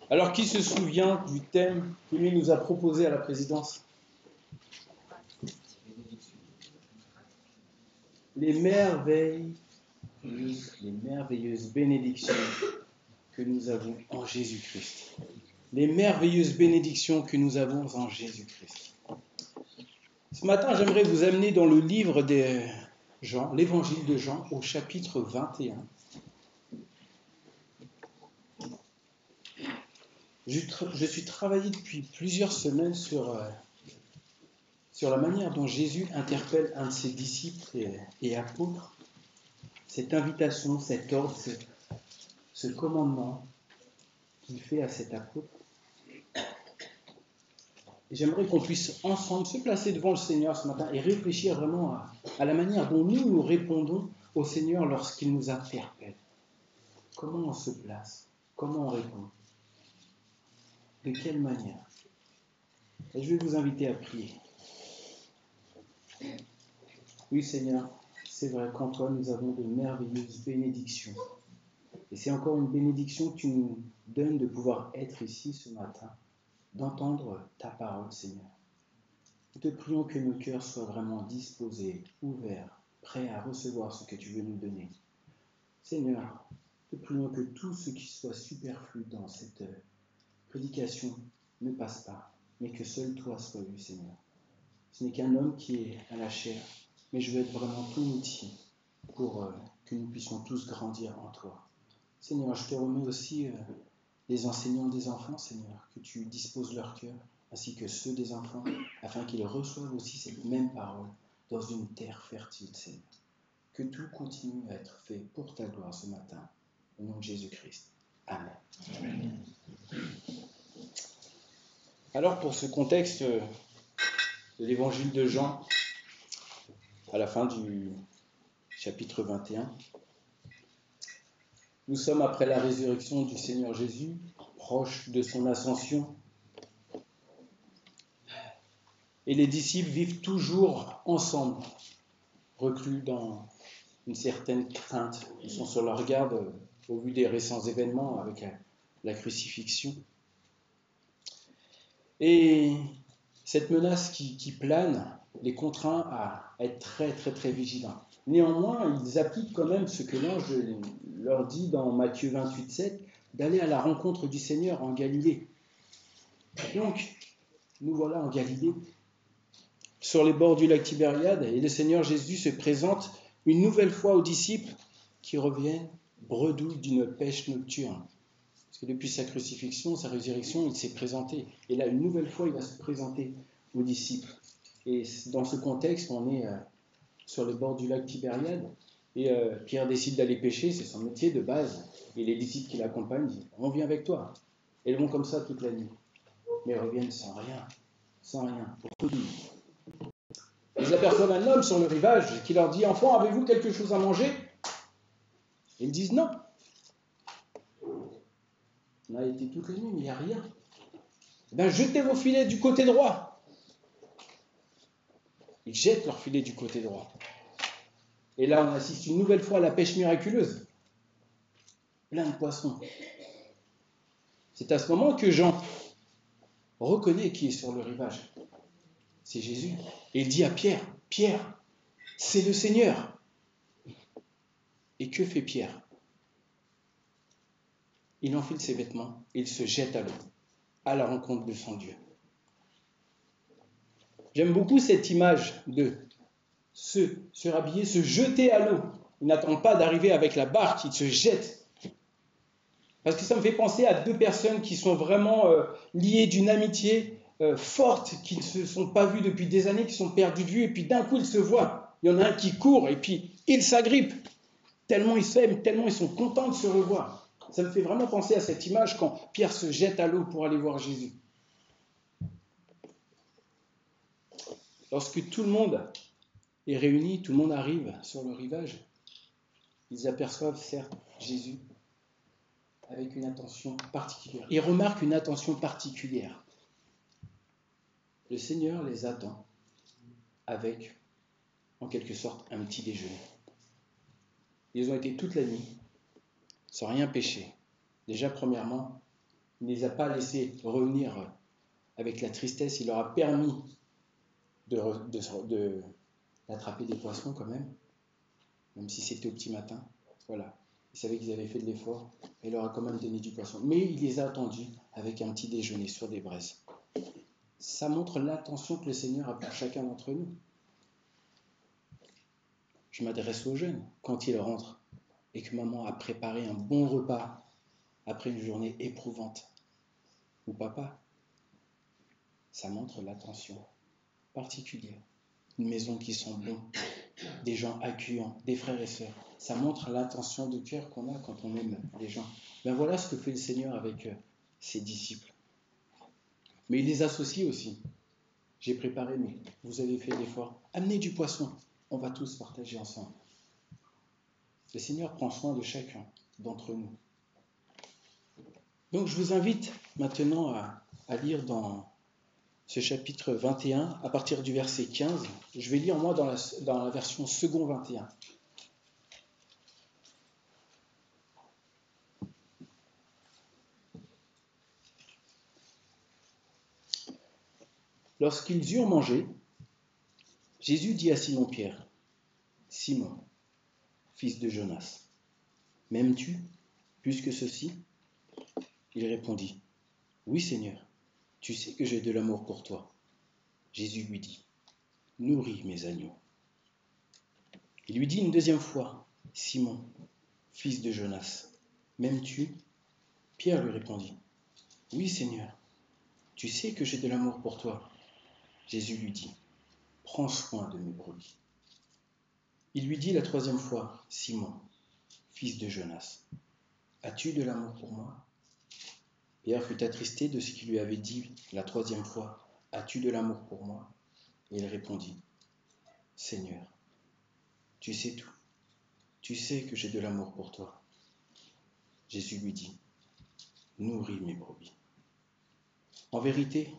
Alors, qui se souvient du thème que lui nous a proposé à la présidence? Les merveilleuses bénédictions que nous avons en Jésus-Christ. Les merveilleuses bénédictions que nous avons en Jésus-Christ. Ce matin, j'aimerais vous amener dans le livre de Jean, l'évangile de Jean, au chapitre 21. Je suis travaillé depuis plusieurs semaines sur la manière dont Jésus interpelle un de ses disciples et apôtres, cette invitation, cet ordre, ce commandement qu'il fait à cet apôtre. Et j'aimerais qu'on puisse ensemble se placer devant le Seigneur ce matin et réfléchir vraiment à la manière dont nous répondons au Seigneur lorsqu'il nous interpelle. Comment on se place? Comment on répond? De quelle manière? Et je vais vous inviter à prier. Oui Seigneur, c'est vrai qu'en toi nous avons de merveilleuses bénédictions. Et c'est encore une bénédiction que tu nous donnes de pouvoir être ici ce matin, d'entendre ta parole Seigneur. Nous te prions que nos cœurs soient vraiment disposés, ouverts, prêts à recevoir ce que tu veux nous donner. Seigneur, te prions que tout ce qui soit superflu dans cette prédication ne passe pas, mais que seul toi sois vu, Seigneur. Ce n'est qu'un homme qui est à la chair, mais je veux être vraiment ton outil pour que nous puissions tous grandir en toi. Seigneur, je te remets aussi les enseignants des enfants, Seigneur, que tu disposes leur cœur, ainsi que ceux des enfants, afin qu'ils reçoivent aussi cette même parole dans une terre fertile, Seigneur. Que tout continue à être fait pour ta gloire ce matin, au nom de Jésus-Christ. Amen. Amen. Alors, pour ce contexte de l'évangile de Jean, à la fin du chapitre 21, nous sommes après la résurrection du Seigneur Jésus, proche de son ascension. Et les disciples vivent toujours ensemble, reclus dans une certaine crainte. Ils sont sur leur garde au vu des récents événements avec la crucifixion. Et cette menace qui plane les contraint à être très très très vigilants. Néanmoins, ils appliquent quand même ce que l'ange leur dit dans Matthieu 28,7, d'aller à la rencontre du Seigneur en Galilée. Donc, nous voilà en Galilée, sur les bords du lac Tibériade, et le Seigneur Jésus se présente une nouvelle fois aux disciples qui reviennent bredouilles d'une pêche nocturne. Parce que depuis sa crucifixion, sa résurrection, il s'est présenté. Et là, une nouvelle fois, il va se présenter aux disciples. Et dans ce contexte, on est sur les bords du lac Tibériade. Et Pierre décide d'aller pêcher, c'est son métier de base. Et les disciples qui l'accompagnent disent « On vient avec toi ». Et ils vont comme ça toute la nuit. Mais ils reviennent sans rien, bredouilles. Ils aperçoivent un homme sur le rivage qui leur dit « Enfants, avez-vous quelque chose à manger ?» Ils disent « Non ». On a été toute la nuit, mais il n'y a rien. Eh bien, jetez vos filets du côté droit. Ils jettent leurs filets du côté droit. Et là, on assiste une nouvelle fois à la pêche miraculeuse. Plein de poissons. C'est à ce moment que Jean reconnaît qui est sur le rivage. C'est Jésus. Et il dit à Pierre, « Pierre, c'est le Seigneur. » Et que fait Pierre? Il enfile ses vêtements et il se jette à l'eau, à la rencontre de son Dieu. J'aime beaucoup cette image de se rhabiller, se jeter à l'eau. Il n'attend pas d'arriver avec la barque, il se jette. Parce que ça me fait penser à deux personnes qui sont vraiment liées d'une amitié forte, qui ne se sont pas vues depuis des années, qui sont perdues de vue, et puis d'un coup ils se voient. Il y en a un qui court, et puis ils s'agrippent. Tellement ils s'aiment, tellement ils sont contents de se revoir. Ça me fait vraiment penser à cette image quand Pierre se jette à l'eau pour aller voir Jésus. Lorsque tout le monde est réuni, tout le monde arrive sur le rivage, ils aperçoivent certes Jésus avec une attention particulière. Ils remarquent une attention particulière. Le Seigneur les attend avec, en quelque sorte, un petit déjeuner. Ils ont été toute la nuit sans rien pêcher. Déjà, premièrement, Il ne les a pas laissés revenir avec la tristesse. Il leur a permis d'attraper des poissons quand même si c'était au petit matin. Voilà. Il savait qu'ils avaient fait de l'effort et il leur a quand même donné du poisson. Mais il les a attendus avec un petit déjeuner sur des braises. Ça montre l'intention que le Seigneur a pour chacun d'entre nous. Je m'adresse aux jeunes. Quand ils rentrent et que maman a préparé un bon repas après une journée éprouvante, ou papa, ça montre l'attention particulière. Une maison qui sent bon, des gens accueillants, des frères et sœurs. Ça montre l'intention de cœur qu'on a quand on aime les gens. Ben voilà ce que fait le Seigneur avec ses disciples. Mais il les associe aussi. J'ai préparé, mais vous avez fait l'effort. Amenez du poisson, on va tous partager ensemble. Le Seigneur prend soin de chacun d'entre nous. Donc je vous invite maintenant à lire dans ce chapitre 21, à partir du verset 15. Je vais lire moi dans la version second 21. Lorsqu'ils eurent mangé, Jésus dit à Simon-Pierre, « Simon, fils de Jonas, m'aimes-tu plus que ceci ?» Il répondit, « Oui, Seigneur, tu sais que j'ai de l'amour pour toi. » Jésus lui dit, « Nourris mes agneaux. » Il lui dit une deuxième fois, « Simon, fils de Jonas, m'aimes-tu » Pierre lui répondit, « Oui, Seigneur, tu sais que j'ai de l'amour pour toi. » Jésus lui dit, « Prends soin de mes brebis. » Il lui dit la troisième fois, « Simon, fils de Jonas, as-tu de l'amour pour moi » Pierre fut attristé de ce qu'il lui avait dit la troisième fois, « As-tu de l'amour pour moi » Et il répondit, « Seigneur, tu sais tout. Tu sais que j'ai de l'amour pour toi. » Jésus lui dit, « Nourris mes brebis. En vérité,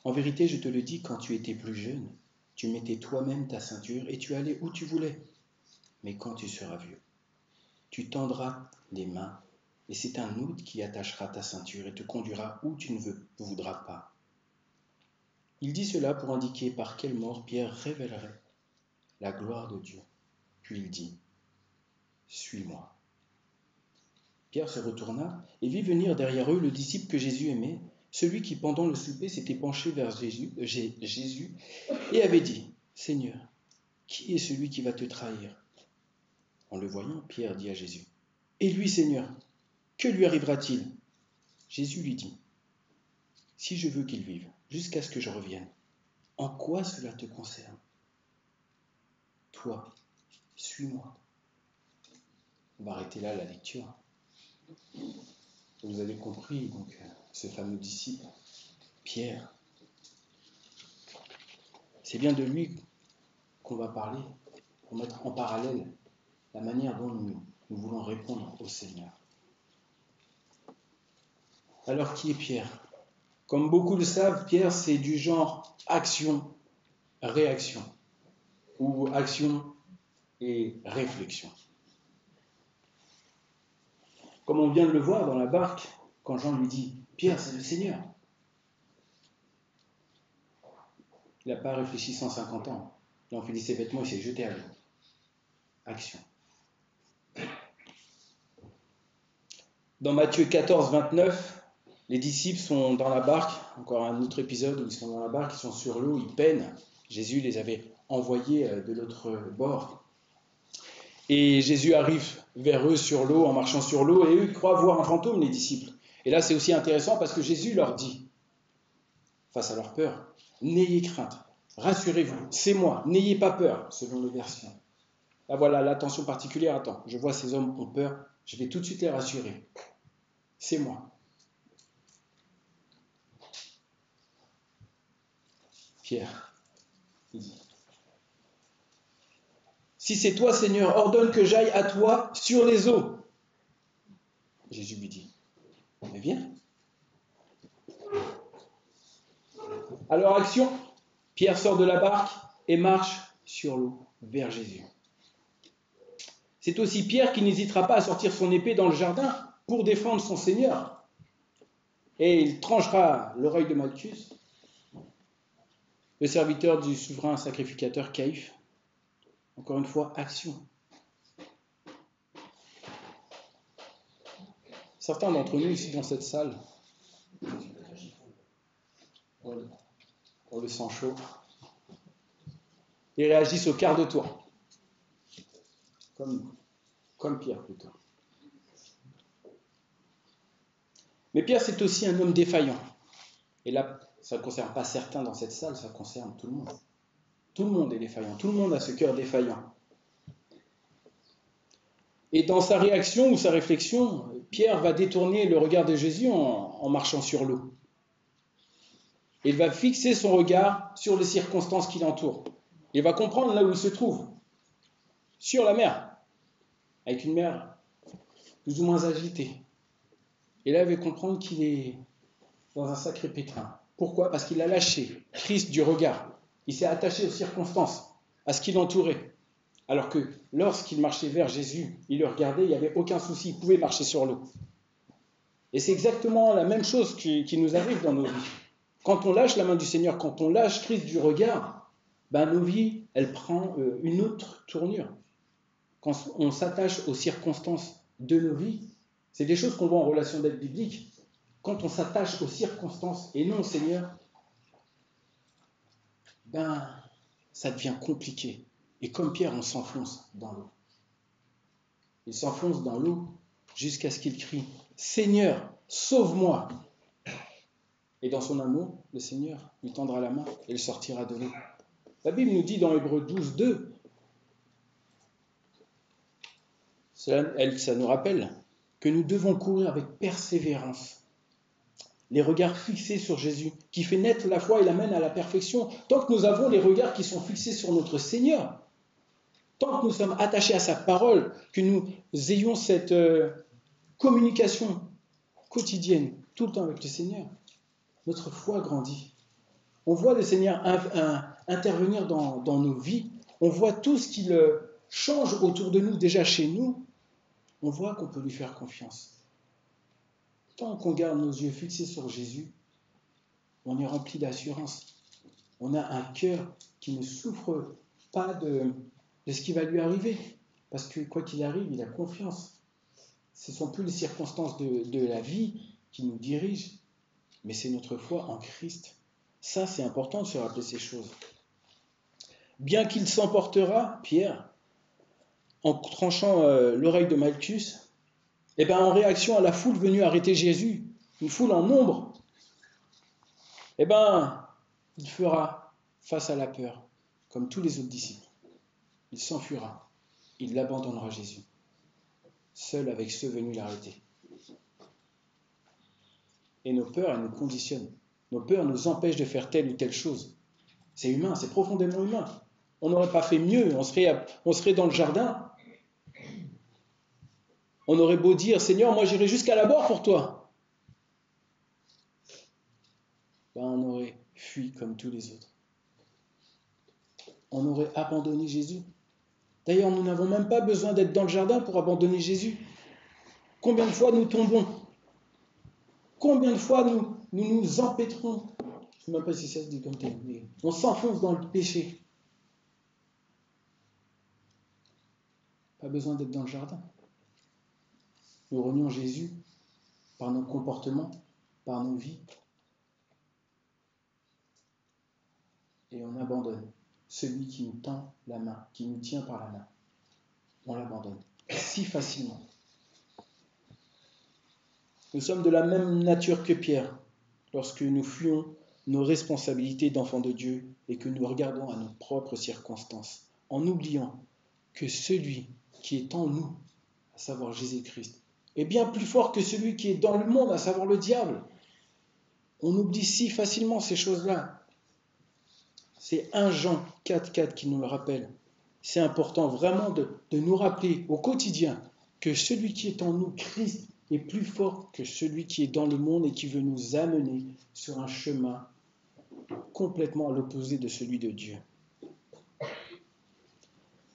je te le dis, quand tu étais plus jeune, tu mettais toi-même ta ceinture et tu allais où tu voulais. Mais quand tu seras vieux, tu tendras les mains et c'est un autre qui attachera ta ceinture et te conduira où tu ne voudras pas. » Il dit cela pour indiquer par quelle mort Pierre révélerait la gloire de Dieu. Puis il dit, « Suis-moi. » Pierre se retourna et vit venir derrière eux le disciple que Jésus aimait, celui qui pendant le souper s'était penché vers Jésus et avait dit, « Seigneur, qui est celui qui va te trahir ?» En le voyant, Pierre dit à Jésus, « Et lui, Seigneur, que lui arrivera-t-il » Jésus lui dit, « Si je veux qu'il vive, jusqu'à ce que je revienne, en quoi cela te concerne ? Toi, suis-moi. » On va arrêter là la lecture. Vous avez compris, donc, ce fameux disciple, Pierre. C'est bien de lui qu'on va parler, pour mettre en parallèle la manière dont nous voulons répondre au Seigneur. Alors, qui est Pierre ? Comme beaucoup le savent, Pierre, c'est du genre action-réaction, ou action et réflexion. Comme on vient de le voir dans la barque, quand Jean lui dit « Pierre, c'est le Seigneur », il n'a pas réfléchi 150 ans. Il a enfilé ses vêtements, il s'est jeté à l'eau. Action. Dans Matthieu 14, 29, les disciples sont dans la barque, encore un autre épisode où ils sont dans la barque, ils sont sur l'eau, ils peinent. Jésus les avait envoyés de l'autre bord. Et Jésus arrive vers eux sur l'eau, en marchant sur l'eau, et eux, ils croient voir un fantôme, les disciples. Et là, c'est aussi intéressant parce que Jésus leur dit, face à leur peur, « N'ayez crainte, rassurez-vous, c'est moi, n'ayez pas peur », selon les versions. Là, voilà l'attention particulière. Attends, je vois ces hommes ont peur, je vais tout de suite les rassurer. C'est moi. Pierre, il dit, « Si c'est toi, Seigneur, ordonne que j'aille à toi sur les eaux. » Jésus lui dit, « Mais viens. » Alors, action, Pierre sort de la barque et marche sur l'eau vers Jésus. C'est aussi Pierre qui n'hésitera pas à sortir son épée dans le jardin pour défendre son Seigneur. et il tranchera l'oreille de Malchus, le serviteur du souverain sacrificateur Caïphe. Encore une fois, action. Certains d'entre nous ici dans cette salle, on le sent chaud, ils réagissent au quart de tour, comme Pierre plutôt. Mais Pierre, c'est aussi un homme défaillant. Et là, ça ne concerne pas certains dans cette salle, ça concerne tout le monde. Tout le monde est défaillant, tout le monde a ce cœur défaillant. Et dans sa réaction ou sa réflexion, Pierre va détourner le regard de Jésus en marchant sur l'eau. Il va fixer son regard sur les circonstances qui l'entourent. Il va comprendre là où il se trouve, sur la mer, avec une mer plus ou moins agitée. Et là, il va comprendre qu'il est dans un sacré pétrin. Pourquoi ? Parce qu'il a lâché Christ du regard. Il s'est attaché aux circonstances, à ce qui l'entourait. Alors que lorsqu'il marchait vers Jésus, il le regardait, il n'y avait aucun souci, il pouvait marcher sur l'eau. Et c'est exactement la même chose qui nous arrive dans nos vies. Quand on lâche la main du Seigneur, quand on lâche Christ du regard, nos vies, elles prennent une autre tournure. Quand on s'attache aux circonstances de nos vies, c'est des choses qu'on voit en relation d'aide biblique. Quand on s'attache aux circonstances et non au Seigneur, ça devient compliqué. Et comme Pierre, on s'enfonce dans l'eau. Il s'enfonce dans l'eau jusqu'à ce qu'il crie « Seigneur, sauve-moi !» Et dans son amour, le Seigneur lui tendra la main et le sortira de l'eau. La Bible nous dit dans Hébreux 12, 2, ça nous rappelle que nous devons courir avec persévérance, les regards fixés sur Jésus, qui fait naître la foi et l'amène à la perfection. Tant que nous avons les regards qui sont fixés sur notre Seigneur, tant que nous sommes attachés à sa parole, que nous ayons cette communication quotidienne, tout le temps avec le Seigneur, notre foi grandit. On voit le Seigneur intervenir dans nos vies, on voit tout ce qu'il change autour de nous, déjà chez nous, on voit qu'on peut lui faire confiance. Tant qu'on garde nos yeux fixés sur Jésus, on est rempli d'assurance. On a un cœur qui ne souffre pas de ce qui va lui arriver. Parce que quoi qu'il arrive, il a confiance. Ce ne sont plus les circonstances de la vie qui nous dirigent, mais c'est notre foi en Christ. Ça, c'est important de se rappeler ces choses. Bien qu'il s'emportera, Pierre, en tranchant l'oreille de Malchus, en réaction à la foule venue arrêter Jésus, une foule en nombre, il fera face à la peur, comme tous les autres disciples. Il s'enfuira, il abandonnera Jésus, seul avec ceux venus l'arrêter. Et nos peurs, elles nous conditionnent. Nos peurs nous empêchent de faire telle ou telle chose. C'est humain, c'est profondément humain. On n'aurait pas fait mieux, on serait dans le jardin. On aurait beau dire, Seigneur, moi j'irai jusqu'à la mort pour toi. On aurait fui comme tous les autres. On aurait abandonné Jésus. D'ailleurs, nous n'avons même pas besoin d'être dans le jardin pour abandonner Jésus. Combien de fois nous tombons ? Combien de fois nous empêtrons ? Je ne sais même pas si ça se dit comme tel, mais on s'enfonce dans le péché. Pas besoin d'être dans le jardin. Nous renions Jésus par nos comportements, par nos vies. Et on abandonne celui qui nous tend la main, qui nous tient par la main. On l'abandonne si facilement. Nous sommes de la même nature que Pierre lorsque nous fuyons nos responsabilités d'enfants de Dieu et que nous regardons à nos propres circonstances, en oubliant que celui qui est en nous, à savoir Jésus-Christ, est bien plus fort que celui qui est dans le monde, à savoir le diable. On oublie si facilement ces choses-là. C'est 1 Jean 4,4 qui nous le rappelle. C'est important vraiment de nous rappeler au quotidien que celui qui est en nous, Christ, est plus fort que celui qui est dans le monde et qui veut nous amener sur un chemin complètement à l'opposé de celui de Dieu.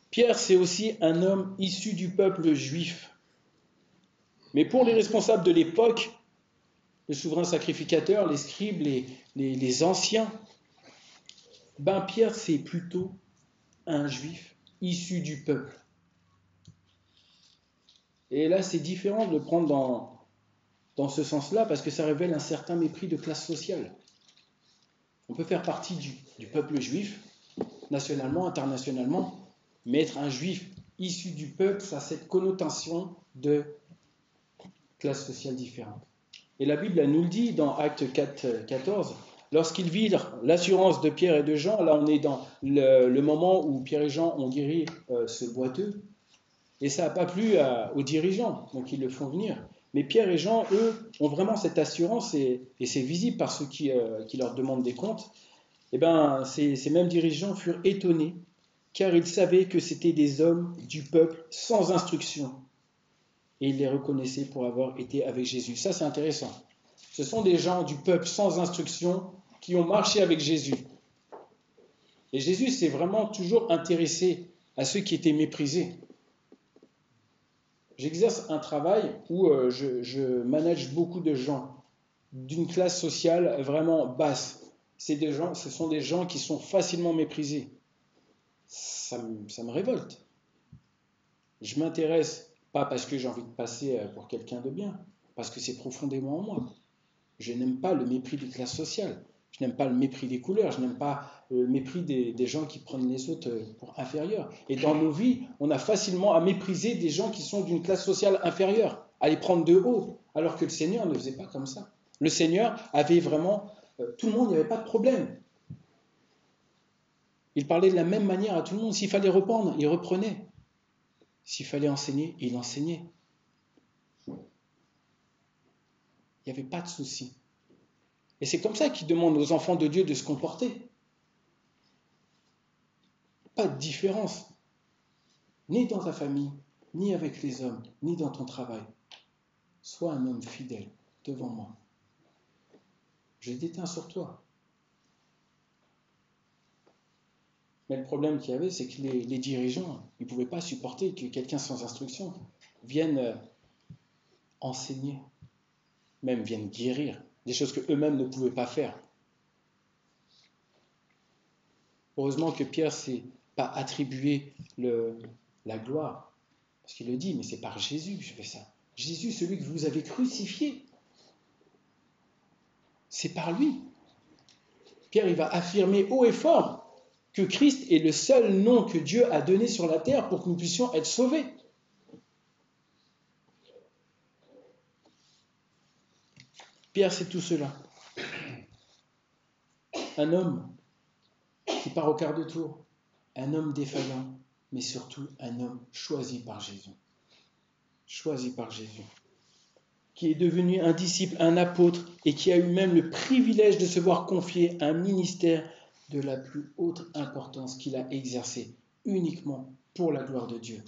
Pierre, c'est aussi un homme issu du peuple juif. Mais pour les responsables de l'époque, le souverain sacrificateur, les scribes, les anciens. Ben Pierre, c'est plutôt un juif issu du peuple. Et là, c'est différent de le prendre dans ce sens-là, parce que ça révèle un certain mépris de classe sociale. On peut faire partie du peuple juif, nationalement, internationalement, mais être un juif issu du peuple, ça a cette connotation de classe sociale différente. Et la Bible, elle nous le dit dans Actes 4, 14, lorsqu'ils virent l'assurance de Pierre et de Jean, là on est dans le moment où Pierre et Jean ont guéri ce boiteux, et ça n'a pas plu aux dirigeants, donc ils le font venir. Mais Pierre et Jean, eux, ont vraiment cette assurance, et c'est visible par ceux qui leur demandent des comptes. Et bien, ces mêmes dirigeants furent étonnés, car ils savaient que c'était des hommes du peuple sans instruction. Et ils les reconnaissaient pour avoir été avec Jésus. Ça, c'est intéressant. Ce sont des gens du peuple sans instruction qui ont marché avec Jésus. Et Jésus s'est vraiment toujours intéressé à ceux qui étaient méprisés. J'exerce un travail où je manage beaucoup de gens d'une classe sociale vraiment basse. Ce sont des gens qui sont facilement méprisés. Ça me révolte. Je m'intéresse, pas parce que j'ai envie de passer pour quelqu'un de bien, parce que c'est profondément en moi. Je n'aime pas le mépris des classes sociales. Je n'aime pas le mépris des couleurs. Je n'aime pas le mépris des gens qui prennent les autres pour inférieurs. Et dans nos vies, on a facilement à mépriser des gens qui sont d'une classe sociale inférieure, à les prendre de haut, alors que le Seigneur ne faisait pas comme ça. Le Seigneur avait vraiment... tout le monde, il n'y avait pas de problème. Il parlait de la même manière à tout le monde. S'il fallait reprendre, il reprenait. S'il fallait enseigner, il enseignait. Il n'y avait pas de souci. Et c'est comme ça qu'il demande aux enfants de Dieu de se comporter. Pas de différence, ni dans ta famille, ni avec les hommes, ni dans ton travail. Sois un homme fidèle devant moi. Je déteins sur toi. Mais le problème qu'il y avait, c'est que les dirigeants, ils ne pouvaient pas supporter que quelqu'un sans instruction vienne enseigner, même vienne guérir, des choses qu'eux-mêmes ne pouvaient pas faire. Heureusement que Pierre ne s'est pas attribué la gloire, parce qu'il le dit, mais c'est par Jésus que je fais ça. Jésus, celui que vous avez crucifié, c'est par lui. Pierre, il va affirmer haut et fort que Christ est le seul nom que Dieu a donné sur la terre pour que nous puissions être sauvés. Pierre, c'est tout cela. Un homme qui part au quart de tour, un homme défaillant, mais surtout un homme choisi par Jésus. Choisi par Jésus. Qui est devenu un disciple, un apôtre, et qui a eu même le privilège de se voir confier un ministère de la plus haute importance qu'il a exercé, uniquement pour la gloire de Dieu.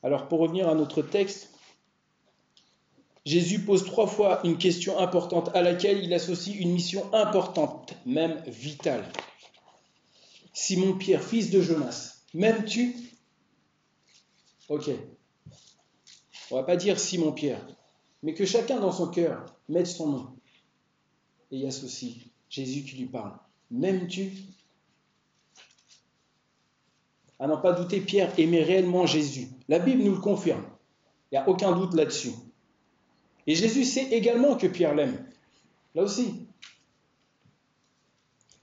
Alors, pour revenir à notre texte, Jésus pose 3 fois une question importante à laquelle il associe une mission importante, même vitale. Simon-Pierre, fils de Jonas, m'aimes-tu ? Ok. On ne va pas dire Simon-Pierre, mais que chacun dans son cœur mette son nom et y associe Jésus qui lui parle. M'aimes-tu ? À n'en pas douter, Pierre aimait réellement Jésus. La Bible nous le confirme. Il n'y a aucun doute là-dessus. Et Jésus sait également que Pierre l'aime. Là aussi.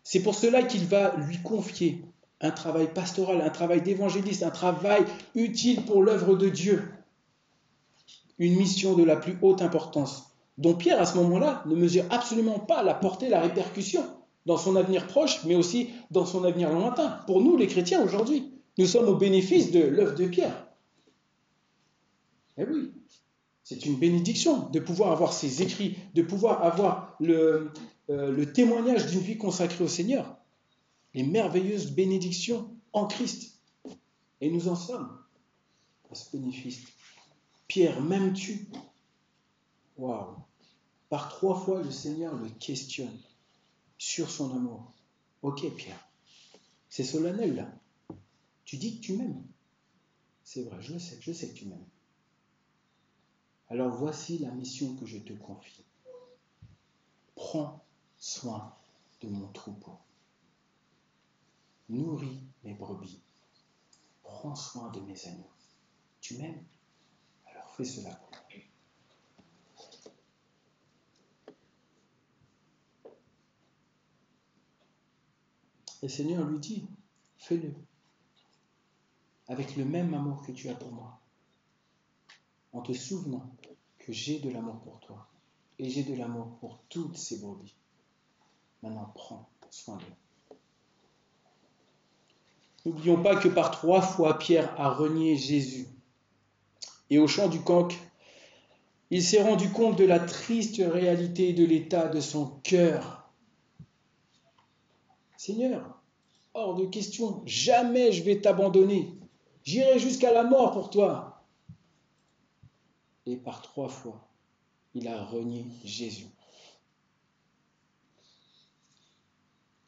C'est pour cela qu'il va lui confier un travail pastoral, un travail d'évangéliste, un travail utile pour l'œuvre de Dieu. Une mission de la plus haute importance, dont Pierre, à ce moment-là, ne mesure absolument pas la portée, la répercussion dans son avenir proche, mais aussi dans son avenir lointain. Pour nous, les chrétiens, aujourd'hui, nous sommes au bénéfice de l'œuvre de Pierre. Eh oui, c'est une bénédiction de pouvoir avoir ces écrits, de pouvoir avoir le témoignage d'une vie consacrée au Seigneur. Les merveilleuses bénédictions en Christ. Et nous en sommes à ce bénéfice. Pierre, m'aimes-tu ? Waouh ! Par 3 fois, le Seigneur le questionne sur son amour. Ok, Pierre, c'est solennel là. Tu dis que tu m'aimes. C'est vrai, je sais que tu m'aimes. Alors voici la mission que je te confie. Prends soin de mon troupeau. Nourris mes brebis. Prends soin de mes agneaux. Tu m'aimes? Alors fais cela pour moi. Et le Seigneur lui dit, fais-le, avec le même amour que tu as pour moi, en te souvenant que j'ai de l'amour pour toi, et j'ai de l'amour pour toutes ces brebis. Maintenant, prends soin d'eux. N'oublions pas que par 3 fois, Pierre a renié Jésus. Et au chant du coq, il s'est rendu compte de la triste réalité de l'état de son cœur. Seigneur, hors de question, jamais je vais t'abandonner. J'irai jusqu'à la mort pour toi. Et par 3 fois, il a renié Jésus.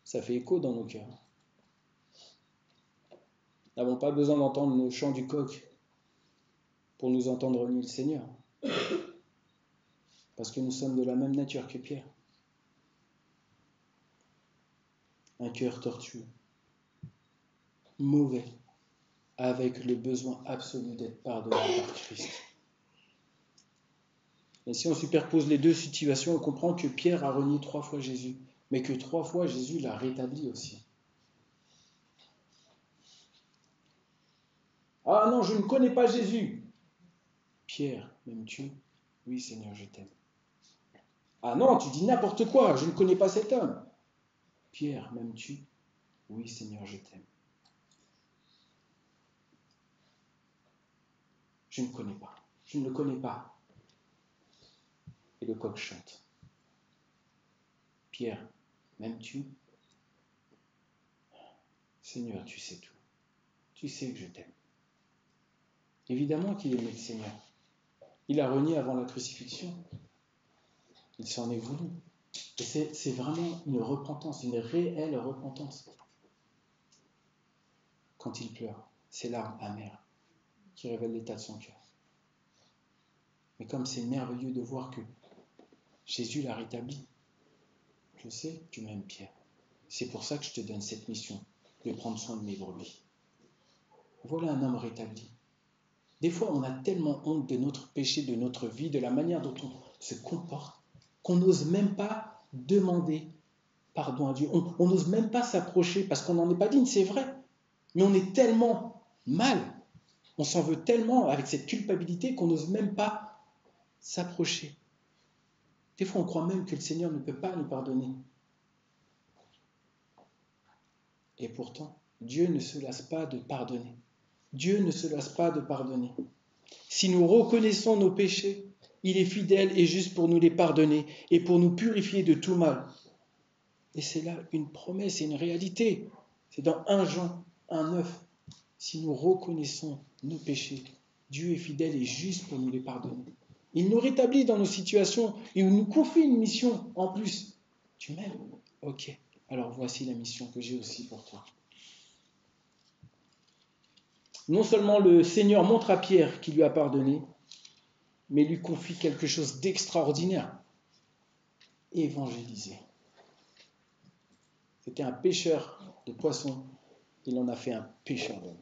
Ça fait écho dans nos cœurs. Nous n'avons pas besoin d'entendre le chant du coq pour nous entendre renier le Seigneur. Parce que nous sommes de la même nature que Pierre. Un cœur tortueux, mauvais, avec le besoin absolu d'être pardonné par Christ. Et si on superpose les deux situations, on comprend que Pierre a renié 3 fois Jésus, mais que 3 fois Jésus l'a rétabli aussi. Ah non, je ne connais pas Jésus. Pierre, m'aimes-tu? Oui, Seigneur, je t'aime. Ah non, tu dis n'importe quoi, je ne connais pas cet homme. Pierre, m'aimes-tu? Oui, Seigneur, je t'aime. Je ne connais pas. Je ne le connais pas. Et le coq chante. Pierre, m'aimes-tu? Seigneur, tu sais tout. Tu sais que je t'aime. Évidemment qu'il aimait le Seigneur. Il a renié avant la crucifixion. Il s'en est voulu. Et c'est vraiment une repentance, une réelle repentance. Quand il pleure, ces larmes amères qui révèlent l'état de son cœur. Mais comme c'est merveilleux de voir que Jésus l'a rétabli, je sais que tu m'aimes, Pierre. C'est pour ça que je te donne cette mission de prendre soin de mes brebis. Voilà un homme rétabli. Des fois, on a tellement honte de notre péché, de notre vie, de la manière dont on se comporte, qu'on n'ose même pas demander pardon à Dieu. On n'ose même pas s'approcher parce qu'on n'en est pas digne, c'est vrai. Mais on est tellement mal, on s'en veut tellement avec cette culpabilité qu'on n'ose même pas s'approcher. Des fois, on croit même que le Seigneur ne peut pas nous pardonner. Et pourtant, Dieu ne se lasse pas de pardonner. Dieu ne se lasse pas de pardonner. Si nous reconnaissons nos péchés, il est fidèle et juste pour nous les pardonner et pour nous purifier de tout mal. Et c'est là une promesse et une réalité. C'est dans 1 Jean 1,9. Si nous reconnaissons nos péchés, Dieu est fidèle et juste pour nous les pardonner. Il nous rétablit dans nos situations et il nous confie une mission en plus. Tu m'aimes? Ok, alors voici la mission que j'ai aussi pour toi. Non seulement le Seigneur montre à Pierre qu'il lui a pardonné, mais lui confie quelque chose d'extraordinaire. Évangéliser. C'était un pêcheur de poissons, il en a fait un pêcheur d'hommes.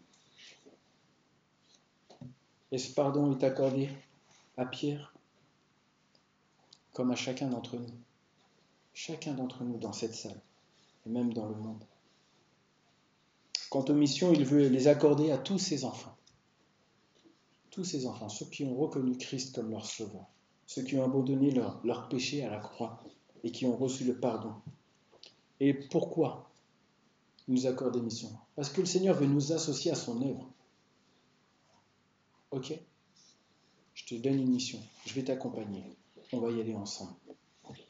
Et ce pardon est accordé à Pierre comme à chacun d'entre nous. Chacun d'entre nous dans cette salle, et même dans le monde. Quant aux missions, il veut les accorder à tous ses enfants. Tous ses enfants, ceux qui ont reconnu Christ comme leur sauveur, ceux qui ont abandonné leur péché à la croix et qui ont reçu le pardon. Et pourquoi il nous accorde des missions? Parce que le Seigneur veut nous associer à son œuvre. Ok, je te donne une mission, je vais t'accompagner, on va y aller ensemble.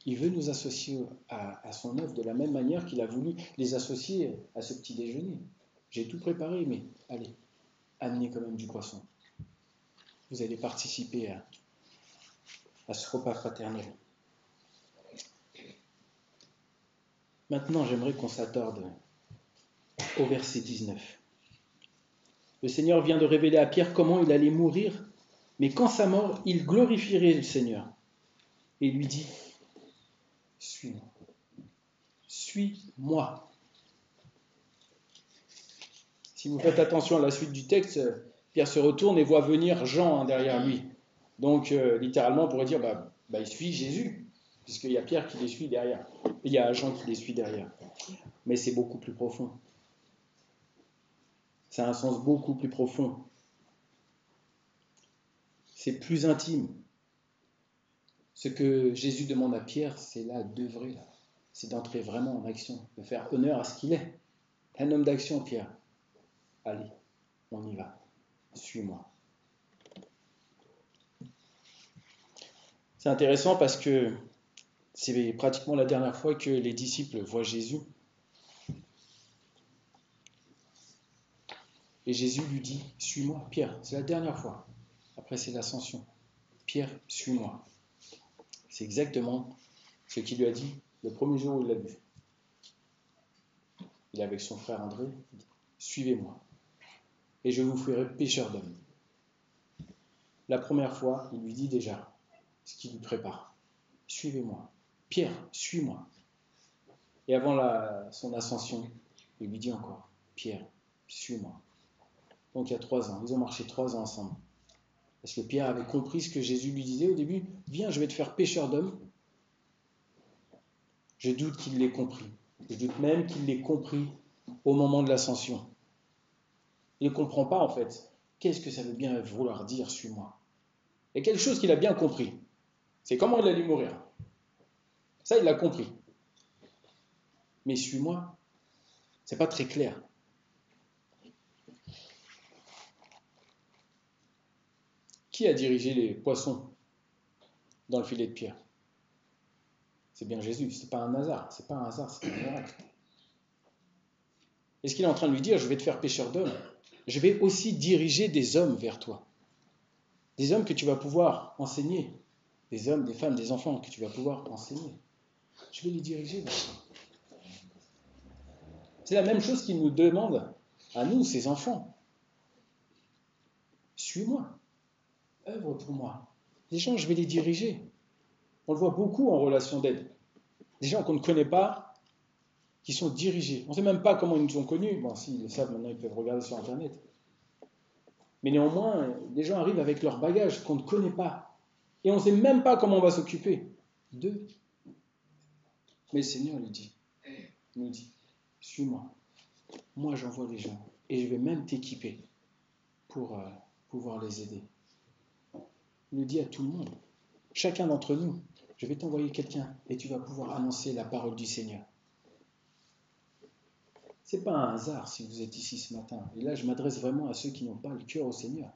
Il veut nous associer à son œuvre de la même manière qu'il a voulu les associer à ce petit déjeuner. J'ai tout préparé, mais allez, amenez quand même du poisson. Vous allez participer à ce repas fraternel. Maintenant, j'aimerais qu'on s'attarde au verset 19. Le Seigneur vient de révéler à Pierre comment il allait mourir Mais quand sa mort, il glorifierait le Seigneur. Et il lui dit, suis-moi. Suis-moi. Si vous faites attention à la suite du texte, Pierre se retourne et voit venir Jean derrière lui. Donc, littéralement, on pourrait dire, il suit Jésus, puisqu'il y a Pierre qui les suit derrière. Il y a Jean qui les suit derrière. Mais c'est beaucoup plus profond. Ça a un sens beaucoup plus profond. C'est plus intime. Ce que Jésus demande à Pierre, c'est là d'œuvrer, là. C'est d'entrer vraiment en action, de faire honneur à ce qu'il est. Un homme d'action, Pierre. Allez, on y va. Suis-moi. C'est intéressant parce que c'est pratiquement la dernière fois que les disciples voient Jésus. Et Jésus lui dit, suis-moi, Pierre. C'est la dernière fois. Après, c'est l'ascension. Pierre, suis-moi. C'est exactement ce qu'il lui a dit le premier jour où il l'a vu. Il est avec son frère André. Il dit, suivez-moi. Et je vous ferai pécheur d'hommes. La première fois, il lui dit déjà ce qu'il lui prépare. Suivez-moi. Pierre, suis-moi. Et avant son ascension, il lui dit encore, Pierre, suis-moi. Donc il y a 3 ans, ils ont marché 3 ans ensemble. Parce que Pierre avait compris ce que Jésus lui disait au début, viens, je vais te faire pécheur d'hommes. Je doute qu'il l'ait compris. Je doute même qu'il l'ait compris au moment de l'ascension. Il ne comprend pas en fait. Qu'est-ce que ça veut bien vouloir dire, suis-moi? Il y a quelque chose qu'il a bien compris. C'est comment il allait mourir. Ça, il l'a compris. Mais suis-moi, c'est pas très clair. Qui a dirigé les poissons dans le filet de Pierre? C'est bien Jésus, c'est pas un hasard, c'est un miracle. Est-ce qu'il est en train de lui dire, je vais te faire pécheur d'hommes, je vais aussi diriger des hommes vers toi. Des hommes que tu vas pouvoir enseigner, des hommes, des femmes, des enfants que tu vas pouvoir enseigner. Je vais les diriger vers toi. C'est la même chose qu'il nous demande à nous, ses enfants. Suis-moi, œuvre pour moi. Les gens, je vais les diriger. On le voit beaucoup en relation d'aide. Des gens qu'on ne connaît pas, qui sont dirigés. On ne sait même pas comment ils nous ont connus. Bon, s'ils le savent, maintenant ils peuvent regarder sur Internet. Mais néanmoins, les gens arrivent avec leur bagage qu'on ne connaît pas. Et on ne sait même pas comment on va s'occuper d'eux. Mais le Seigneur nous dit, suis-moi. Moi, j'envoie les gens. Et je vais même t'équiper pour pouvoir les aider. Il nous dit à tout le monde, chacun d'entre nous, je vais t'envoyer quelqu'un et tu vas pouvoir annoncer la parole du Seigneur. Ce n'est pas un hasard si vous êtes ici ce matin. Et là, je m'adresse vraiment à ceux qui n'ont pas le cœur au Seigneur.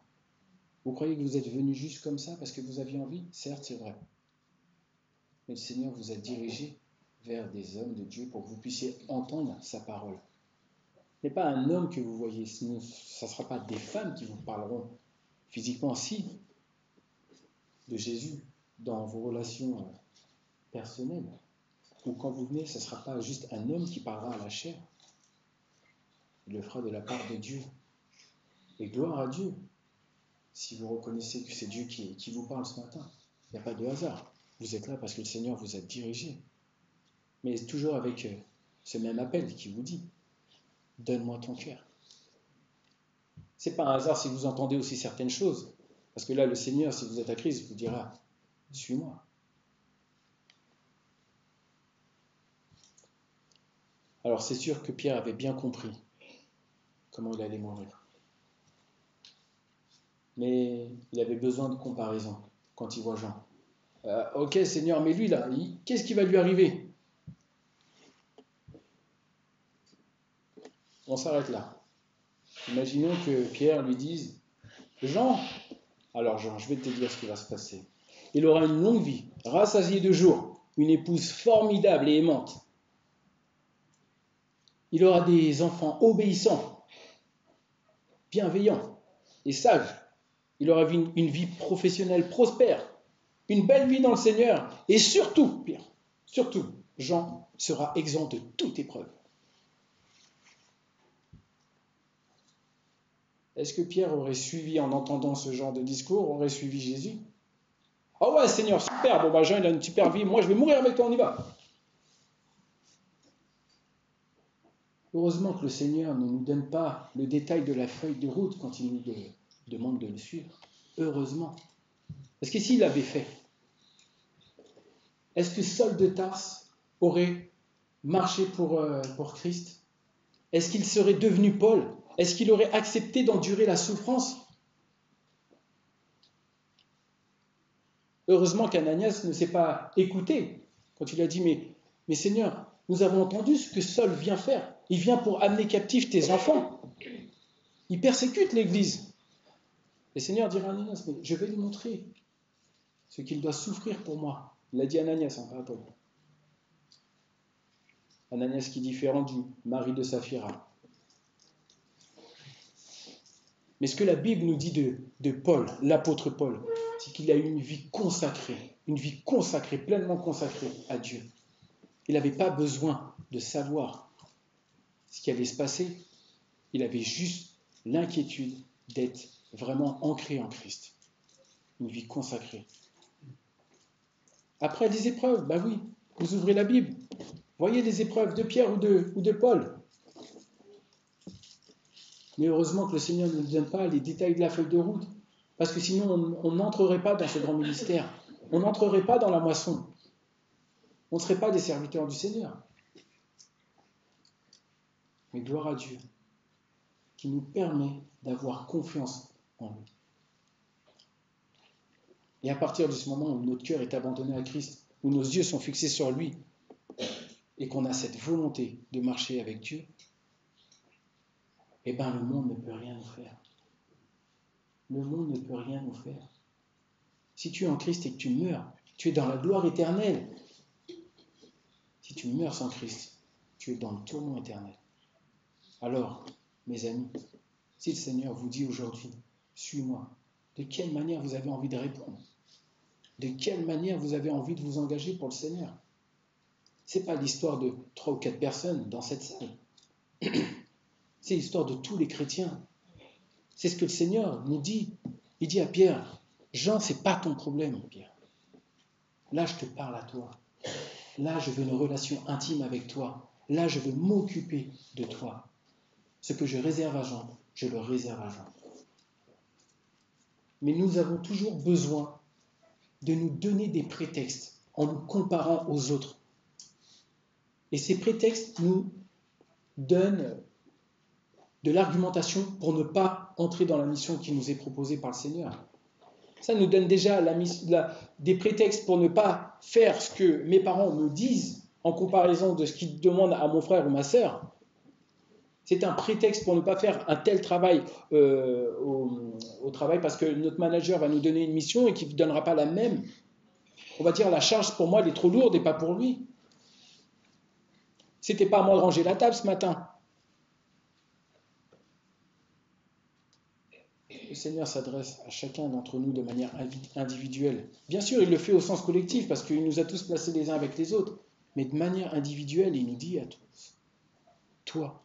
Vous croyez que vous êtes venus juste comme ça parce que vous aviez envie? Certes, c'est vrai. Mais le Seigneur vous a dirigé vers des hommes de Dieu pour que vous puissiez entendre sa parole. Ce n'est pas un homme que vous voyez, sinon ce ne sera pas des femmes qui vous parleront physiquement, si, de Jésus dans vos relations personnelles. Ou quand vous venez, ce ne sera pas juste un homme qui parlera à la chair. Il le fera de la part de Dieu. Et gloire à Dieu, si vous reconnaissez que c'est Dieu qui vous parle ce matin. Il n'y a pas de hasard. Vous êtes là parce que le Seigneur vous a dirigé. Mais toujours avec ce même appel qui vous dit, donne-moi ton cœur. Ce n'est pas un hasard si vous entendez aussi certaines choses. Parce que là, le Seigneur, si vous êtes à Christ, vous dira, suis-moi. Alors c'est sûr que Pierre avait bien compris comment il allait mourir. Mais il avait besoin de comparaison quand il voit Jean. Ok Seigneur, mais lui là, qu'est-ce qui va lui arriver? On s'arrête là. Imaginons que Pierre lui dise, Jean, alors Jean, je vais te dire ce qui va se passer. Il aura une longue vie, rassasié de jours, une épouse formidable et aimante. Il aura des enfants obéissants, bienveillants et sages. Il aura une vie professionnelle prospère, une belle vie dans le Seigneur. Et surtout, Pierre, surtout, Jean sera exempt de toute épreuve. Est-ce que Pierre aurait suivi, en entendant ce genre de discours, aurait suivi Jésus? Ah ouais, Seigneur, super, bon, Jean, il a une super vie, moi je vais mourir avec toi, on y va. Heureusement que le Seigneur ne nous donne pas le détail de la feuille de route quand il nous demande de le suivre. Heureusement. Parce que s'il l'avait fait, est-ce que Saul de Tarse aurait marché pour Christ? Est-ce qu'il serait devenu Paul? Est-ce qu'il aurait accepté d'endurer la souffrance? Heureusement qu'Ananias ne s'est pas écouté quand il a dit mais Seigneur, nous avons entendu ce que Saul vient faire. Il vient pour amener captifs tes enfants. Il persécute l'Église. Le Seigneur dira à Ananias, mais je vais lui montrer ce qu'il doit souffrir pour moi. Il a dit Ananias, pas Paul. Ananias qui est différent du mari de Saphira. Mais ce que la Bible nous dit de Paul, l'apôtre Paul, c'est qu'il a eu une vie consacrée, pleinement consacrée à Dieu. Il n'avait pas besoin de savoir ce qui allait se passer. Il avait juste l'inquiétude d'être vraiment ancré en Christ. Une vie consacrée. Après des épreuves, bah oui, vous ouvrez la Bible. Voyez les épreuves de Pierre ou de Paul. Mais heureusement que le Seigneur ne nous donne pas les détails de la feuille de route. Parce que sinon, on n'entrerait pas dans ce grand ministère. On n'entrerait pas dans la moisson. On ne serait pas des serviteurs du Seigneur. Mais gloire à Dieu, qui nous permet d'avoir confiance en lui. Et à partir de ce moment où notre cœur est abandonné à Christ, où nos yeux sont fixés sur lui, et qu'on a cette volonté de marcher avec Dieu, eh bien le monde ne peut rien nous faire. Le monde ne peut rien nous faire. Si tu es en Christ et que tu meurs, tu es dans la gloire éternelle. Si tu meurs sans Christ, tu es dans le tourment éternel. Alors, mes amis, si le Seigneur vous dit aujourd'hui, suis-moi, de quelle manière vous avez envie de répondre? De quelle manière vous avez envie de vous engager pour le Seigneur? Ce n'est pas l'histoire de 3 ou 4 personnes dans cette salle. C'est l'histoire de tous les chrétiens. C'est ce que le Seigneur nous dit. Il dit à Pierre, Jean, ce n'est pas ton problème, Pierre. Là, je te parle à toi. Là, je veux une relation intime avec toi. Là, je veux m'occuper de toi. Ce que je réserve à Jean, je le réserve à Jean. Mais nous avons toujours besoin de nous donner des prétextes en nous comparant aux autres. Et ces prétextes nous donnent de l'argumentation pour ne pas entrer dans la mission qui nous est proposée par le Seigneur. Ça nous donne déjà des prétextes pour ne pas faire ce que mes parents me disent en comparaison de ce qu'ils demandent à mon frère ou ma sœur. C'est un prétexte pour ne pas faire un tel travail au travail parce que notre manager va nous donner une mission et qu'il ne donnera pas la même. On va dire la charge pour moi elle est trop lourde et pas pour lui. C'était pas à moi de ranger la table ce matin. Le Seigneur s'adresse à chacun d'entre nous de manière individuelle. Bien sûr, il le fait au sens collectif parce qu'il nous a tous placés les uns avec les autres. Mais de manière individuelle, il nous dit à tous, toi,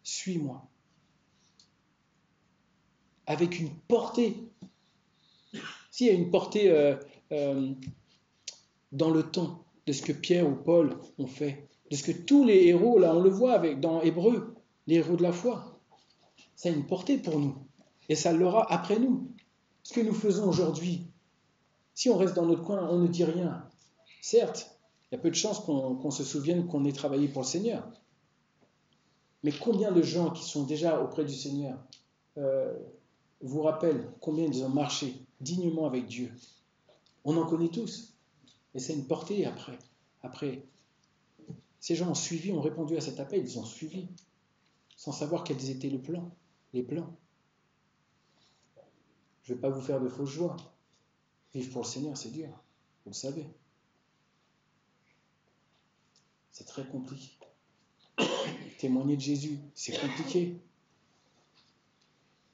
suis-moi. Avec une portée. S'il y a une portée dans le temps de ce que Pierre ou Paul ont fait, de ce que tous les héros, là on le voit dans Hébreux, les héros de la foi, ça a une portée pour nous. Et ça l'aura après nous. Ce que nous faisons aujourd'hui, si on reste dans notre coin, on ne dit rien. Certes, il y a peu de chances qu'on se souvienne qu'on ait travaillé pour le Seigneur. Mais combien de gens qui sont déjà auprès du Seigneur vous rappellent combien ils ont marché dignement avec Dieu? On en connaît tous. Et c'est une portée après. Après, ces gens ont suivi, ont répondu à cet appel, ils ont suivi, sans savoir quels étaient les plans. Je ne vais pas vous faire de fausses joies. Vivre pour le Seigneur, c'est dur, vous le savez. C'est très compliqué. Témoigner de Jésus, c'est compliqué.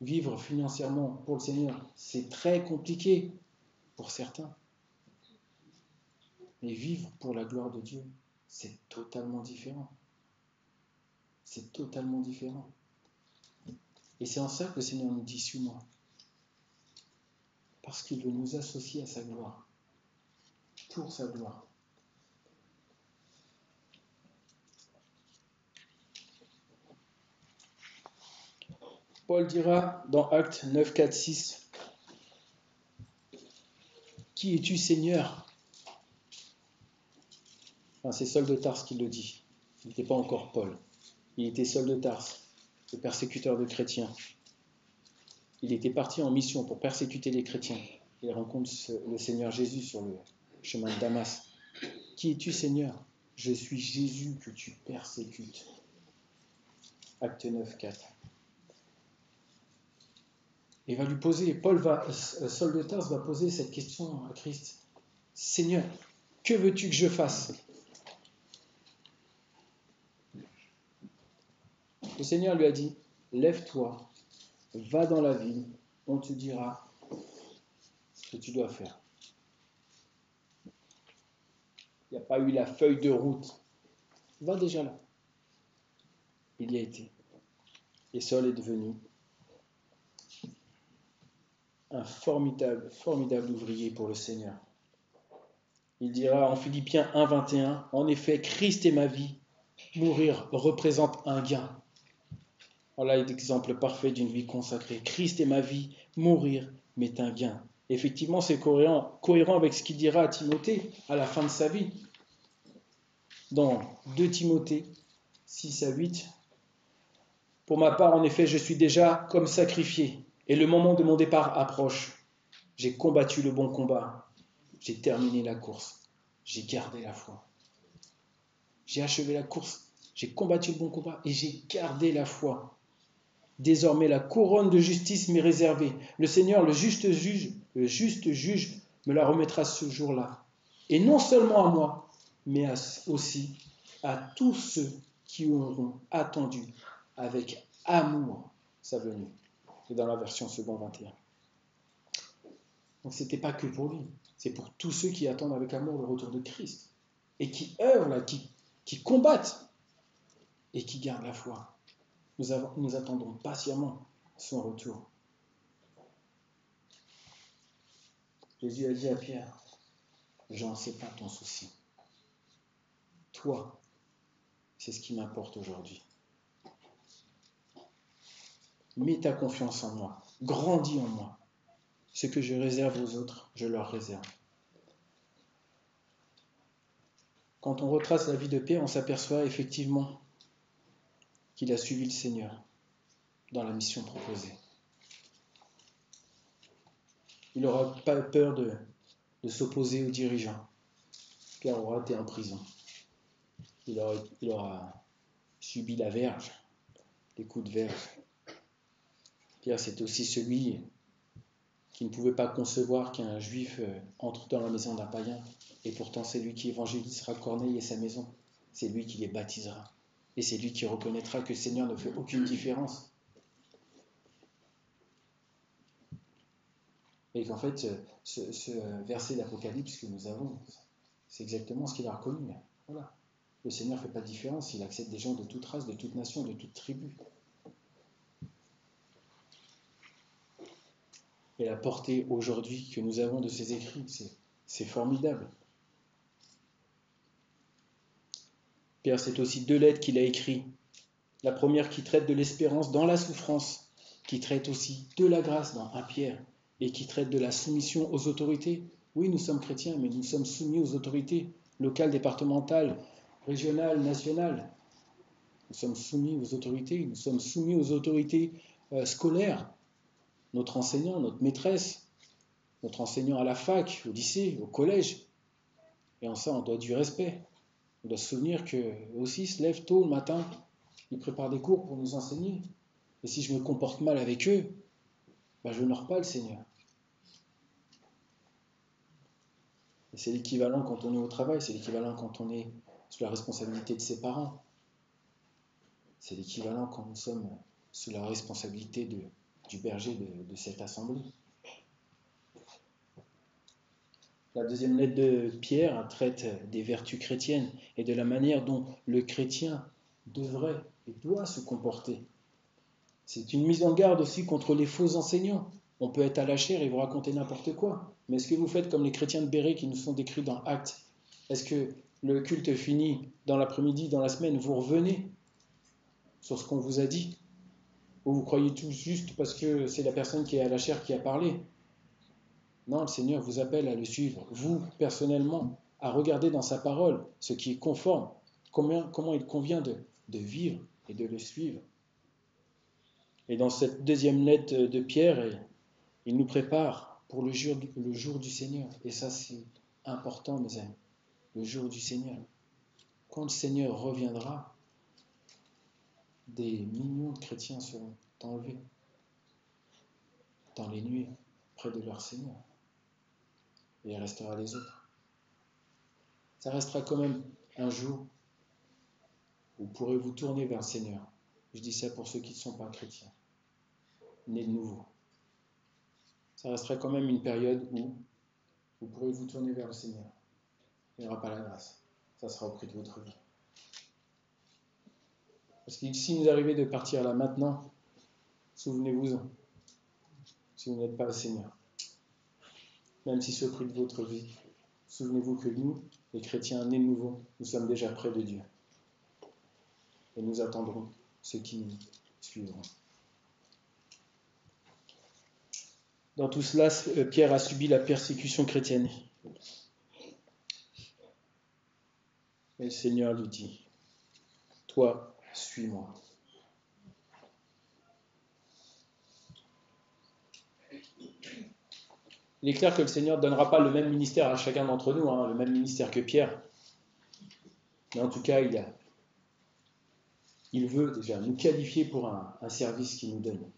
Vivre financièrement pour le Seigneur, c'est très compliqué pour certains. Mais vivre pour la gloire de Dieu, c'est totalement différent. C'est totalement différent. Et c'est en ça que le Seigneur nous dit, suis-moi. Parce qu'il veut nous associer à sa gloire, pour sa gloire. Paul dira dans Actes 9, 4, 6, « Qui es-tu, Seigneur ?» Enfin, c'est Saul de Tarse qui le dit. Il n'était pas encore Paul. Il était Saul de Tarse, le persécuteur de chrétiens. Il était parti en mission pour persécuter les chrétiens. Il rencontre le Seigneur Jésus sur le chemin de Damas. « Qui es-tu, Seigneur ?» « Je suis Jésus que tu persécutes. » Acte 9, 4. Et va lui poser, Saul de Tarse va poser cette question à Christ. « Seigneur, que veux-tu que je fasse ?» Le Seigneur lui a dit, « Lève-toi, va dans la ville, on te dira ce que tu dois faire. » Il n'y a pas eu la feuille de route. Va déjà là. Il y a été. Et Saul est devenu un formidable ouvrier pour le Seigneur. Il dira en Philippiens 1, 21, « En effet, Christ est ma vie. Mourir représente un gain. » Voilà l'exemple parfait d'une vie consacrée. Christ est ma vie. Mourir m'est un gain. Effectivement, c'est cohérent avec ce qu'il dira à Timothée à la fin de sa vie. Dans 2 Timothée 6 à 8, « Pour ma part, en effet, je suis déjà comme sacrifié, et le moment de mon départ approche. J'ai combattu le bon combat, j'ai terminé la course, j'ai gardé la foi. J'ai achevé la course, j'ai combattu le bon combat, et j'ai gardé la foi. Désormais, la couronne de justice m'est réservée. Le Seigneur, le juste juge, me la remettra ce jour-là. Et non seulement à moi, mais aussi à tous ceux qui auront attendu avec amour sa venue. » C'est dans la version second 21. Donc ce n'était pas que pour lui, c'est pour tous ceux qui attendent avec amour le retour de Christ et qui œuvrent, qui combattent et qui gardent la foi. Nous attendons patiemment son retour. Jésus a dit à Pierre, « J'en sais pas ton souci. Toi, c'est ce qui m'importe aujourd'hui. Mets ta confiance en moi, grandis en moi. Ce que je réserve aux autres, je leur réserve. » Quand on retrace la vie de Pierre, on s'aperçoit effectivement qu'il a suivi le Seigneur dans la mission proposée. Il n'aura pas peur de s'opposer aux dirigeants. Pierre aura été en prison. Il aura subi la verge, les coups de verge. Pierre, c'est aussi celui qui ne pouvait pas concevoir qu'un juif entre dans la maison d'un païen. Et pourtant, c'est lui qui évangélisera Corneille et sa maison. C'est lui qui les baptisera. Et c'est lui qui reconnaîtra que le Seigneur ne fait aucune différence. Et qu'en fait, ce verset d'Apocalypse que nous avons, c'est exactement ce qu'il a reconnu. Voilà. Le Seigneur ne fait pas de différence. Il accepte des gens de toute race, de toute nation, de toute tribu. Et la portée aujourd'hui que nous avons de ces écrits, c'est formidable. Pierre, c'est aussi 2 lettres qu'il a écrites. La première qui traite de l'espérance dans la souffrance, qui traite aussi de la grâce dans 1 Pierre, et qui traite de la soumission aux autorités. Oui, nous sommes chrétiens, mais nous sommes soumis aux autorités locales, départementales, régionales, nationales. Nous sommes soumis aux autorités, scolaires. Notre enseignant, notre maîtresse, notre enseignant à la fac, au lycée, au collège. Et en ça, on doit du respect. On doit se souvenir qu'eux aussi se lèvent tôt le matin, ils préparent des cours pour nous enseigner. Et si je me comporte mal avec eux, je n'honore pas le Seigneur. Et c'est l'équivalent quand on est au travail, c'est l'équivalent quand on est sous la responsabilité de ses parents. C'est l'équivalent quand nous sommes sous la responsabilité du berger de cette assemblée. La deuxième lettre de Pierre traite des vertus chrétiennes et de la manière dont le chrétien devrait et doit se comporter. C'est une mise en garde aussi contre les faux enseignants. On peut être à la chair et vous raconter n'importe quoi. Mais est-ce que vous faites comme les chrétiens de Béret qui nous sont décrits dans Actes? Est-ce que le culte finit dans l'après-midi, dans la semaine, vous revenez sur ce qu'on vous a dit? Ou vous croyez tout juste parce que c'est la personne qui est à la chair qui a parlé? Non, le Seigneur vous appelle à le suivre, vous, personnellement, à regarder dans sa parole ce qui est conforme, comment il convient de vivre et de le suivre. Et dans cette deuxième lettre de Pierre, il nous prépare pour le jour du Seigneur. Et ça, c'est important, mes amis, le jour du Seigneur. Quand le Seigneur reviendra, des millions de chrétiens seront enlevés dans les nuées près de leur Seigneur. Et il restera les autres. Ça restera quand même un jour où vous pourrez vous tourner vers le Seigneur. Je dis ça pour ceux qui ne sont pas chrétiens, nés de nouveau. Ça restera quand même une période où vous pourrez vous tourner vers le Seigneur. Il n'y aura pas la grâce. Ça sera au prix de votre vie. Parce que si nous arrivait de partir là maintenant, souvenez-vous-en, si vous n'êtes pas le Seigneur, même si c'est au prix de votre vie, souvenez-vous que nous, les chrétiens nés de nouveau, nous sommes déjà près de Dieu. Et nous attendrons ceux qui nous suivront. Dans tout cela, Pierre a subi la persécution chrétienne. Et le Seigneur lui dit, « Toi, suis-moi. » Il est clair que le Seigneur ne donnera pas le même ministère à chacun d'entre nous, le même ministère que Pierre. Mais en tout cas, il veut déjà nous qualifier pour un service qu'il nous donne.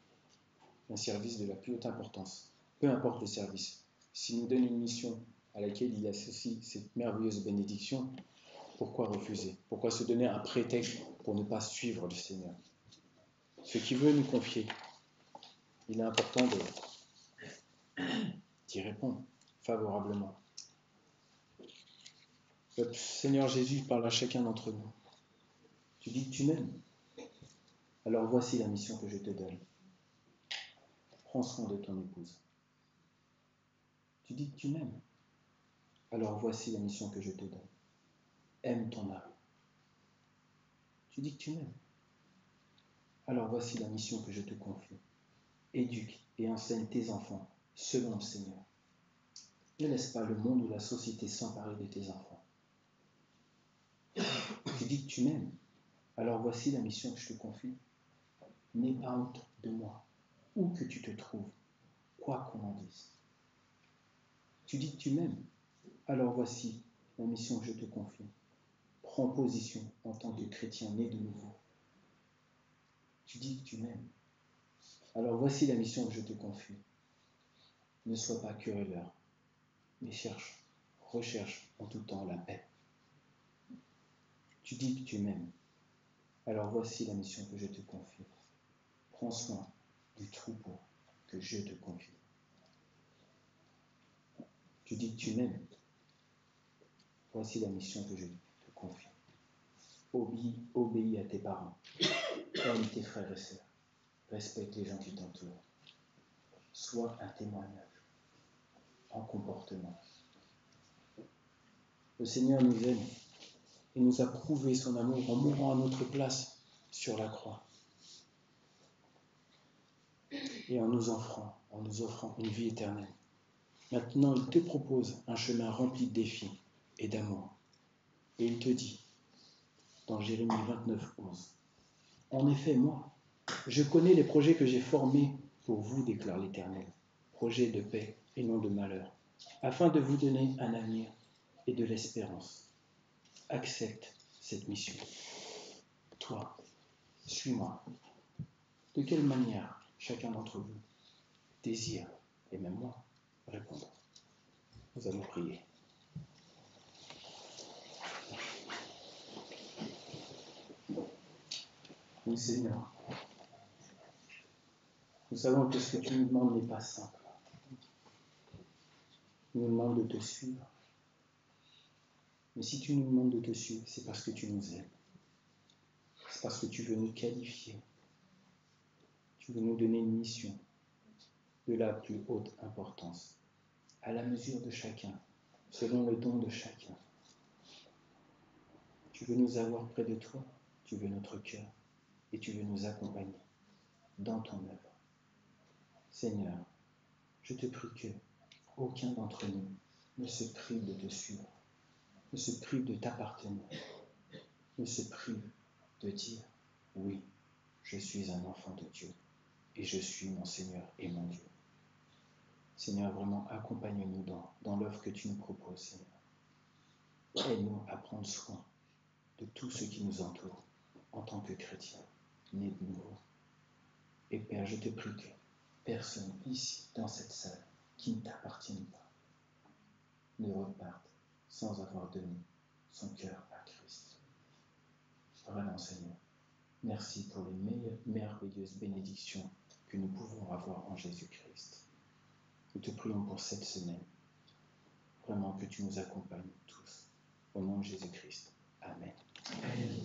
Un service de la plus haute importance. Peu importe le service. S'il nous donne une mission à laquelle il associe cette merveilleuse bénédiction, pourquoi refuser? Pourquoi se donner un prétexte pour ne pas suivre le Seigneur? Ce qu'il veut nous confier, il est important d'y répondre favorablement. Le Seigneur Jésus parle à chacun d'entre nous. Tu dis que tu m'aimes. Alors voici la mission que je te donne. Prends soin de ton épouse. Tu dis que tu m'aimes. Alors voici la mission que je te donne. Aime ton âme. Tu dis que tu m'aimes. Alors voici la mission que je te confie. Éduque et enseigne tes enfants selon le Seigneur. Ne laisse pas le monde ou la société s'emparer de tes enfants. Tu dis que tu m'aimes. Alors voici la mission que je te confie. N'aie pas honte de moi, où que tu te trouves, quoi qu'on en dise. Tu dis que tu m'aimes. Alors voici la mission que je te confie. Prends position en tant que chrétien né de nouveau. Tu dis que tu m'aimes. Alors voici la mission que je te confie. Ne sois pas querelleur, mais recherche en tout temps la paix. Tu dis que tu m'aimes. Alors voici la mission que je te confie. Prends soin du troupeau que je te confie. Tu dis que tu m'aimes. Voici la mission que je te confie. Obéis à tes parents. Aime tes frères et sœurs. Respecte les gens qui t'entourent. Sois un témoignage en comportement. Le Seigneur nous aime et nous a prouvé son amour en mourant à notre place sur la croix et en nous offrant une vie éternelle. Maintenant, il te propose un chemin rempli de défis et d'amour. Et il te dit, dans Jérémie 29, 11, « En effet, moi, je connais les projets que j'ai formés pour vous, déclare l'Éternel, projets de paix et non de malheur, afin de vous donner un avenir et de l'espérance. Accepte cette mission. Toi, suis-moi. » De quelle manière chacun d'entre vous désire, et même moi, répondre? Nous allons prier. Oui, Seigneur, nous savons que ce que tu nous demandes n'est pas simple. Tu nous demandes de te suivre. Mais si tu nous demandes de te suivre, c'est parce que tu nous aimes. C'est parce que tu veux nous qualifier. Tu veux nous donner une mission de la plus haute importance, à la mesure de chacun, selon le don de chacun. Tu veux nous avoir près de toi, tu veux notre cœur, et tu veux nous accompagner dans ton œuvre. Seigneur, je te prie que aucun d'entre nous ne se prive de te suivre, ne se prive de t'appartenir, ne se prive de dire « Oui, je suis un enfant de Dieu et je suis mon Seigneur et mon Dieu ». Seigneur, vraiment, accompagne-nous dans l'œuvre que tu nous proposes, Seigneur. Aide-nous à prendre soin de tout ce qui nous entoure en tant que chrétiens, nés de nouveau. Et Père, je te prie que personne ici, dans cette salle, qui ne t'appartienne pas, ne reparte sans avoir donné son cœur à Christ. Vraiment, Seigneur, merci pour les merveilleuses bénédictions que nous pouvons avoir en Jésus-Christ. Nous te prions pour cette semaine. Vraiment que tu nous accompagnes tous. Au nom de Jésus-Christ. Amen. Amen.